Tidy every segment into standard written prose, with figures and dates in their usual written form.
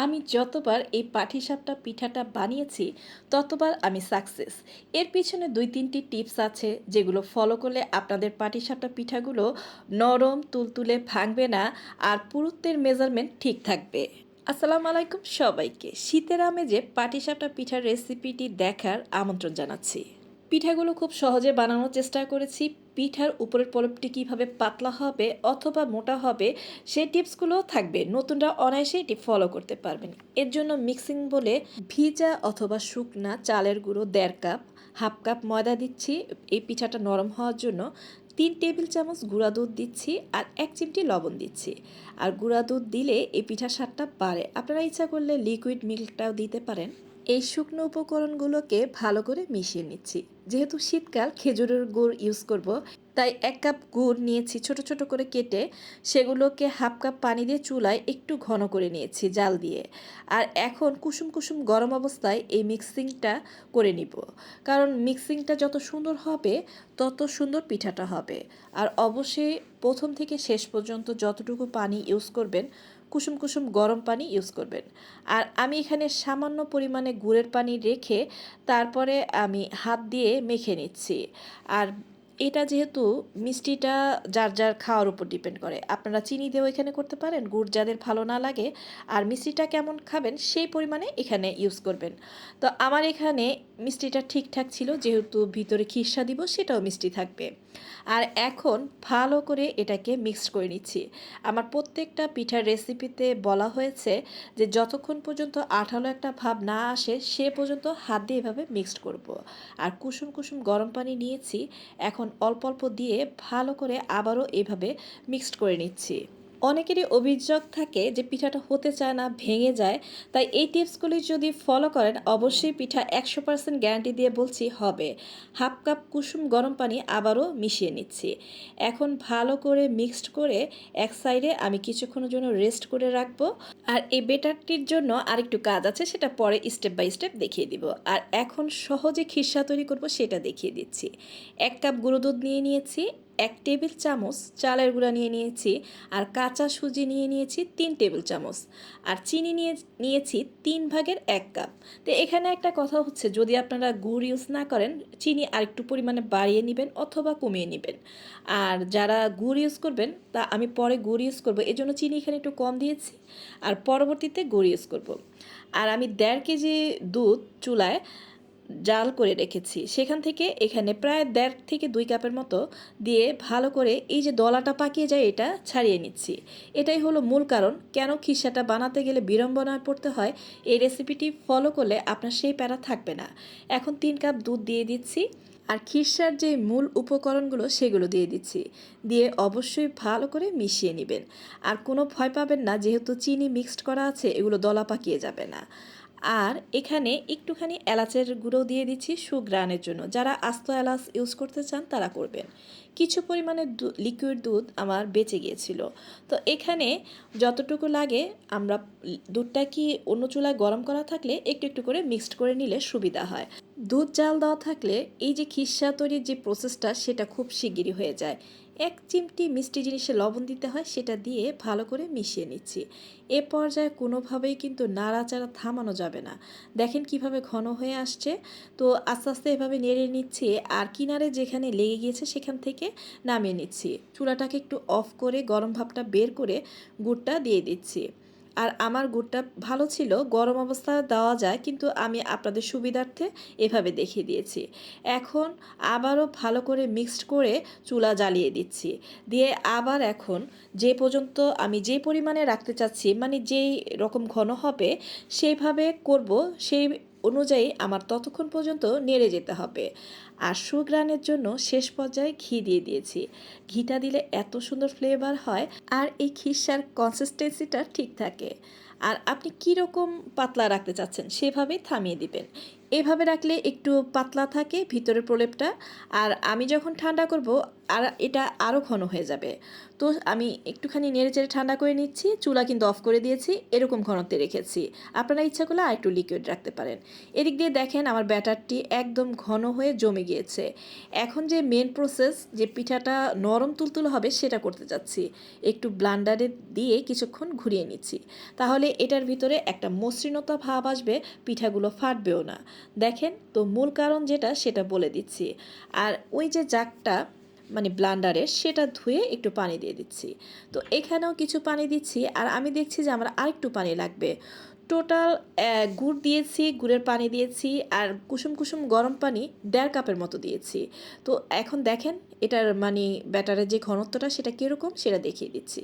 আমি যতবার এই পাটিসাপটা পিঠাটা বানিয়েছি ততবার আমি সাকসেস। এর পিছনে ২-৩টি টিপস আছে যেগুলো ফলো করলে আপনাদের পাটিসাপটা পিঠাগুলো নরম, তুলতুলে ভাঙবে না আর পুরুত্বের মেজারমেন্ট ঠিক থাকবে। আসসালামু আলাইকুম সবাইকে। শীতের আমেজে পাটিসাপটা পিঠার রেসিপিটি দেখার আমন্ত্রণ জানাচ্ছি। পিঠাগুলো খুব সহজে বানানোর চেষ্টা করেছি। পিঠার উপরের পলপটি কীভাবে পাতলা হবে অথবা মোটা হবে সেই টিপসগুলোও থাকবে, নতুনরা অনায়াসে এটি ফলো করতে পারবেন। এর জন্য মিক্সিং বলে ভিজা অথবা শুকনা চালের গুঁড়ো ১.৫ কাপ, হাফ কাপ ময়দা দিচ্ছি এই পিঠাটা নরম হওয়ার জন্য, ৩ টেবিল চামচ গুঁড়া দুধ দিচ্ছি আর ১ চিমটি লবণ দিচ্ছি। আর গুঁড়া দুধ দিলে এই পিঠার স্বাদটা বাড়ে। আপনারা ইচ্ছা করলে লিকুইড মিল্কটাও দিতে পারেন। এই শুকনো উপকরণগুলোকে ভালো করে মিশিয়ে নিচ্ছি। যেহেতু শীতকাল খেজুরের গুড় ইউজ করব, তাই ১ কাপ গুড় নিয়েছি ছোট ছোট করে কেটে, সেগুলোকে হাফ কাপ পানি দিয়ে চুলায় একটু ঘন করে নিয়েছি জাল দিয়ে। আর এখন কুসুম কুসুম গরম অবস্থায় এই মিক্সিংটা করে নিব, কারণ মিক্সিংটা যত সুন্দর হবে তত সুন্দর পিঠাটা হবে। আর অবশ্যই প্রথম থেকে শেষ পর্যন্ত যতটুকু পানি ইউজ করবেন কুসুম কুসুম গরম পানি ইউজ করবেন। আর আমি এখানে সামান্য পরিমাণে গুড়ের পানি রেখে তারপরে আমি হাত দিয়ে মেখে নিচ্ছি। আর এটা যেহেতু মিষ্টিটা যার যার খাওয়ার উপর ডিপেন্ড করে, আপনারা চিনি দিয়েও এখানে করতে পারেন, গুড় যাদের ভালো না লাগে আর মিষ্টিটা কেমন খাবেন সেই পরিমাণে এখানে ইউজ করবেন। তো আমার এখানে মিষ্টিটা ঠিকঠাক ছিল, যেহেতু ভিতরে খিরসা দিব সেটাও মিষ্টি থাকবে। আর এখন ভালো করে এটাকে মিক্সড করে নিচ্ছি। আমার প্রত্যেকটা পিঠার রেসিপিতে বলা হয়েছে যে যতক্ষণ পর্যন্ত আঠালো একটা ভাব না আসে সে পর্যন্ত হাত দিয়ে এভাবে মিক্সড করব। আর কুসুম কুসুম গরম পানি নিয়েছি, এখন অল্প অল্প দিয়ে ভালো করে আবারও এভাবে মিক্সড করে নিচ্ছি। অনেকেরই অভিযোগ থাকে যে পিঠাটা হতে চায় না, ভেঙে যায়। তাই এই টিপসগুলি যদি ফলো করেন অবশ্যই পিঠা ১০০% গ্যারান্টি দিয়ে বলছি হবে। হাফ কাপ কুসুম গরম পানি আবারও মিশিয়ে নিচ্ছি। এখন ভালো করে মিক্সড করে এক সাইডে আমি কিছুক্ষণের জন্য রেস্ট করে রাখবো। আর এই বেটারটির জন্য আরেকটু কাজ আছে, সেটা পরে স্টেপ বাই স্টেপ দেখিয়ে দিব। আর এখন সহজে খিরসা তৈরি করব সেটা দেখিয়ে দিচ্ছি। ১ কাপ গুঁড়ো দুধ নিয়েছি, ১ টেবিল চামচ চালের গুঁড়া নিয়েছি, আর কাঁচা সুজি নিয়েছি ৩ টেবিল চামচ, আর চিনি নিয়েছি ৩/১ কাপ। তো এখানে একটা কথা হচ্ছে, যদি আপনারা গুড় ইউজ না করেন চিনি আরেকটু পরিমাণে বাড়িয়ে নেবেন অথবা কমিয়ে নেবেন। আর যারা গুড় ইউজ করবেন, তা আমি পরে গুড় ইউজ করব, এজন্য চিনি এখানে একটু কম দিয়েছি আর পরবর্তীতে গুড় ইউজ করব। আর আমি ১.৫ কেজি দুধ চুলায় জাল করে রেখেছি, সেখান থেকে এখানে প্রায় ১.৫ থেকে ২ কাপের মতো দিয়ে ভালো করে এই যে দলাটা পাকিয়ে যায় এটা ছাড়িয়ে নিচ্ছি। এটাই হলো মূল কারণ কেন খিরসাটা বানাতে গেলে বিড়ম্বনায় পড়তে হয়। এই রেসিপিটি ফলো করলে আপনার সেই প্যারা থাকবে না। এখন ৩ কাপ দুধ দিয়ে দিচ্ছি আর খিরসার যে মূল উপকরণগুলো সেগুলো দিয়ে দিচ্ছি। দিয়ে অবশ্যই ভালো করে মিশিয়ে নেবেন। আর কোনো ভয় পাবেন না, যেহেতু চিনি মিক্সড করা আছে এগুলো দলা পাকিয়ে যাবে না। আর এখানে একটুখানি এলাচের গুঁড়ো দিয়ে দিচ্ছি সুঘ্রাণের জন্য। যারা আস্ত এলাচ ইউজ করতে চান তারা করবেন। কিছু পরিমাণে লিকুইড দুধ আমার বেঁচে গিয়েছিল, তো এখানে যতটুকু লাগে আমরা দুধটা কি অন্য চুলায় গরম করা থাকলে একটু একটু করে মিক্সড করে নিলে সুবিধা হয়। দুধ জাল দেওয়া থাকলে এই যে খিরসা তৈরির যে প্রসেসটা সেটা খুব শিগগিরই হয়ে যায়। ১ চিমটি মিষ্টি জিনিসে লবণ দিতে হয়, সেটা দিয়ে ভালো করে মিশিয়ে নিচ্ছি। এ পর্যায়ে কোনোভাবেই কিন্তু নাড়াচাড়া থামানো যাবে না। দেখেন কিভাবে ঘন হয়ে আসছে। তো আস্তে আস্তে এভাবে নেড়ে নিচ্ছি, আর কিনারে যেখানে লেগে গিয়েছে সেখান থেকে নামিয়ে নিচ্ছি। চুলাটাকে একটু অফ করে গরম ভাবটা বের করে গুড়টা দিয়ে দিচ্ছি। আর আমার গুড়টা ভালো ছিল, গরম অবস্থায় দেওয়া যায়, কিন্তু আমি আপনাদের সুবিধার্থে এভাবে দেখিয়ে দিয়েছি। এখন আবারও ভালো করে মিক্সড করে চুলা জ্বালিয়ে দিচ্ছি। দিয়ে আবার এখন যে পর্যন্ত আমি যে পরিমাণে রাখতে চাচ্ছি, মানে যেই রকম ঘন হবে সেইভাবে করব, সেই অনুযায়ী আমার ততক্ষণ পর্যন্ত নেড়ে যেতে হবে। আর সুঘ্রাণের জন্য শেষ পর্যায়ে ঘি দিয়ে দিয়েছি। ঘিটা দিলে এত সুন্দর ফ্লেভার হয় আর এই খিরসার কনসিস্টেন্সিটা ঠিক থাকে। আর আপনি কীরকম পাতলা রাখতে চাচ্ছেন সেভাবেই থামিয়ে দিবেন। এভাবে রাখলে একটু পাতলা থাকে ভিতরের প্রলেপটা। আর আমি যখন ঠান্ডা করব আর এটা আরও ঘন হয়ে যাবে। তো আমি একটুখানি নেড়েচেড়ে ঠান্ডা করে নিচ্ছি। চুলা কিন্তু অফ করে দিয়েছি, এরকম ঘনত্বে রেখেছি। আপনারা ইচ্ছা করলে আরেকটু লিকুইড রাখতে পারেন। এদিক দিয়ে দেখেন আমার ব্যাটারটি একদম ঘন হয়ে জমে গিয়েছে। এখন যে মেন প্রসেস, যে পিঠাটা নরম তুলতুলে হবে সেটা করতে যাচ্ছি। একটু ব্লান্ডারে দিয়ে কিছুক্ষণ ঘুরিয়ে নিচ্ছি, তাহলে এটার ভিতরে একটা মসৃণতা ভাব আসবে, পিঠাগুলো ফাটবেও না। দেখেন তো মূল কারণ যেটা সেটা বলে দিচ্ছি। আর ওই যে জাগটা মানে ব্লান্ডারের, সেটা ধুয়ে একটু পানি দিয়ে দিচ্ছি। তো এখানেও কিছু পানি দিচ্ছি, আর আমি দেখছি যে আমার আরেকটু পানি লাগবে। টোটাল গুড় দিয়েছি, গুড়ের পানি দিয়েছি, আর কুসুম কুসুম গরম পানি 1.5 কাপের মতো দিয়েছি। তো এখন দেখেন এটার মানে ব্যাটারের যে ঘনত্বটা সেটা কীরকম সেটা দেখিয়ে দিচ্ছি।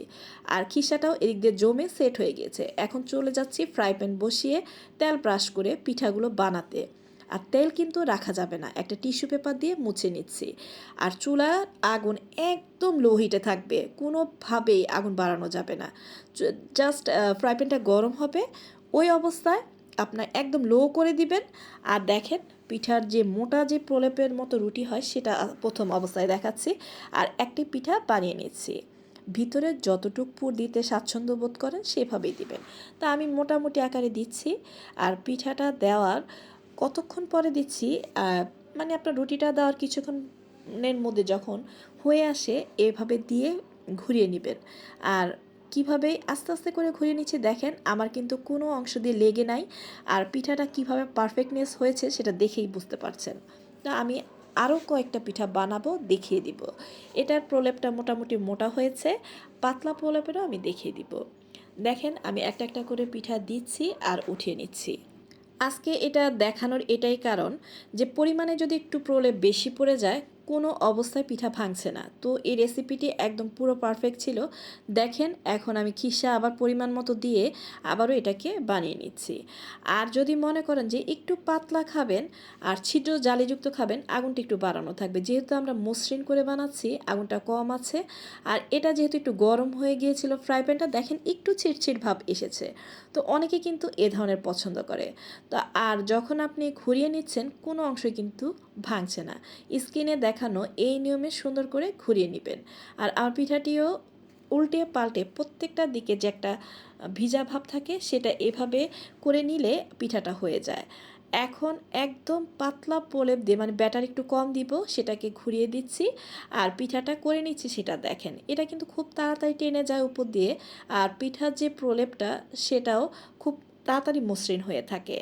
আর খিসাটাও এদিক দিয়ে জমে সেট হয়ে গিয়েছে। এখন চলে যাচ্ছি ফ্রাই প্যান বসিয়ে তেল ব্রাশ করে পিঠাগুলো বানাতে। আর তেল কিন্তু রাখা যাবে না, একটা টিস্যু পেপার দিয়ে মুছে নিচ্ছি। আর চুলার আগুন একদম লো হিটে থাকবে, কোনোভাবেই আগুন বাড়ানো যাবে না। জাস্ট ফ্রাই প্যানটা গরম হবে, ওই অবস্থায় আপনার একদম লো করে দিবেন। আর দেখেন পিঠার যে মোটা যে প্রলেপের মতো রুটি হয় সেটা প্রথম অবস্থায় দেখাচ্ছি। আর একটি পিঠা বানিয়ে নিচ্ছি। ভিতরে যতটুকু পুর দিতে স্বাচ্ছন্দ্য বোধ করেন সেভাবেই দিবেন। তা আমি মোটামুটি আকারে দিচ্ছি। আর পিঠাটা দেওয়ার কতক্ষণ পরে দিচ্ছি, মানে আপনার রুটিটা দেওয়ার কিছুক্ষণের মধ্যে যখন হয়ে আসে এভাবে দিয়ে ঘুরিয়ে নেবেন। আর কিভাবে আস্তে আস্তে করে ঘুরিয়ে নিচ্ছি দেখেন, আমার কিন্তু কোনো অংশ দিয়ে লেগে নাই। আর পিঠাটা কিভাবে পারফেক্টনেস হয়েছে সেটা দেখেই বুঝতে পারছেন। তা আমি আরও কয়েকটা পিঠা বানাবো, দেখিয়ে দিব। এটার প্রলেপটা মোটামুটি মোটা হয়েছে, পাতলা প্রলেপেরও আমি দেখিয়ে দিব। দেখেন আমি একটা একটা করে পিঠা দিচ্ছি আর উঠিয়ে নিচ্ছি। আজকে এটা দেখানোর এটাই কারণ যে পরিমাণে যদি একটু প্রলেপ বেশি পড়ে যায় কোনো অবস্থায় পিঠা ভাঙছে না। তো এই রেসিপিটি একদম পুরো পারফেক্ট ছিল। দেখেন এখন আমি খিসা আবার পরিমাণ মতো দিয়ে আবারও এটাকে বানিয়ে নিচ্ছি। আর যদি মনে করেন যে একটু পাতলা খাবেন আর ছিদ্র জালিযুক্ত খাবেন, আগুনটা একটু বাড়ানো থাকবে। যেহেতু আমরা মসৃণ করে বানাচ্ছি, আগুনটা কম আছে। আর এটা যেহেতু একটু গরম হয়ে গিয়েছিল ফ্রাই প্যানটা, দেখেন একটু ছিটছিট ভাব এসেছে। তো অনেকে কিন্তু এ ধরনের পছন্দ করে। তো আর যখন আপনি ঘুরিয়ে নিচ্ছেন কোনো অংশই কিন্তু ভাঙছে না। স্ক্রিনে দেখানো এই নিয়মে সুন্দর করে ঘুরিয়ে নেবেন। আর আমার পিঠাটিও উল্টে পাল্টে প্রত্যেকটা দিকে যে একটা ভিজা ভাব থাকে সেটা এভাবে করে নিলে পিঠাটা হয়ে যায়। এখন একদম পাতলা প্রলেপ দিয়ে মানে ব্যাটার একটু কম দিব, সেটাকে ঘুরিয়ে দিচ্ছি। আর পিঠাটা করে নিচ্ছি সেটা দেখেন, এটা কিন্তু খুব তাড়াতাড়ি টেনে যায় উপর দিয়ে। আর পিঠার যে প্রলেপটা সেটাও খুব তাড়াতাড়ি মসৃণ হয়ে থাকে।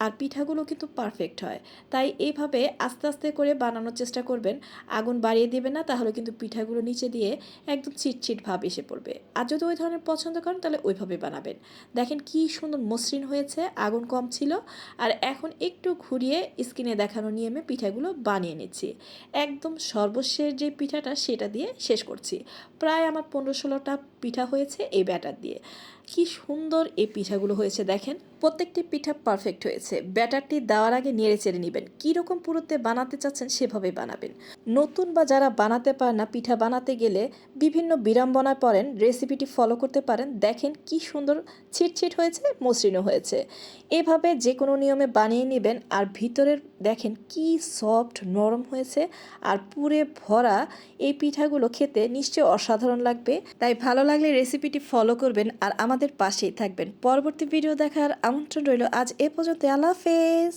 আর পিঠাগুলো কিন্তু পারফেক্ট হয়। তাই এইভাবে আস্তে আস্তে করে বানানোর চেষ্টা করবেন। আগুন বাড়িয়ে দেবেন না, তাহলে কিন্তু পিঠাগুলো নিচে দিয়ে একদম চিটচিট ভাব এসে পড়বে। আর যদি ওই ধরনের পছন্দ করেন তাহলে ওইভাবে বানাবেন। দেখেন কি সুন্দর মসৃণ হয়েছে, আগুন কম ছিল। আর এখন একটু ঘুরিয়ে স্ক্রিনে দেখানো নিয়মে পিঠাগুলো বানিয়ে নিচ্ছি। একদম সর্বশেষ যে পিঠাটা সেটা দিয়ে শেষ করছি। প্রায় আমার 15-16টা পিঠা হয়েছে এই ব্যাটার দিয়ে। কি সুন্দর এই পিঠাগুলো হয়েছে দেখেন, প্রত্যেকটি পিঠা পারফেক্ট হয়েছে। ব্যাটারটি দেওয়ার আগে নেড়ে চেড়ে নেবেন, কীরকম পুরোতে বানাতে চাচ্ছেন সেভাবে বানাবেন। নতুন বা যারা বানাতে পারেন না, পিঠা বানাতে গেলে বিভিন্ন বিড়ম্বনায় পড়েন, রেসিপিটি ফলো করতে পারেন। দেখেন কি সুন্দর ছিটছিট হয়েছে, মসৃণও হয়েছে। এভাবে যে কোনো নিয়মে বানিয়ে নেবেন। আর ভিতরের দেখেন কি সফট নরম হয়েছে, আর পুরে ভরা এই পিঠাগুলো খেতে নিশ্চয়ই অসাধারণ লাগবে। তাই ভালো লাগলে রেসিপিটি ফলো করবেন আর আমাদের পাশেই থাকবেন। পরবর্তী ভিডিও দেখার আমন্ত্রণ রইল। আজ এ পর্যন্ত, আল্লাহ হাফেজ।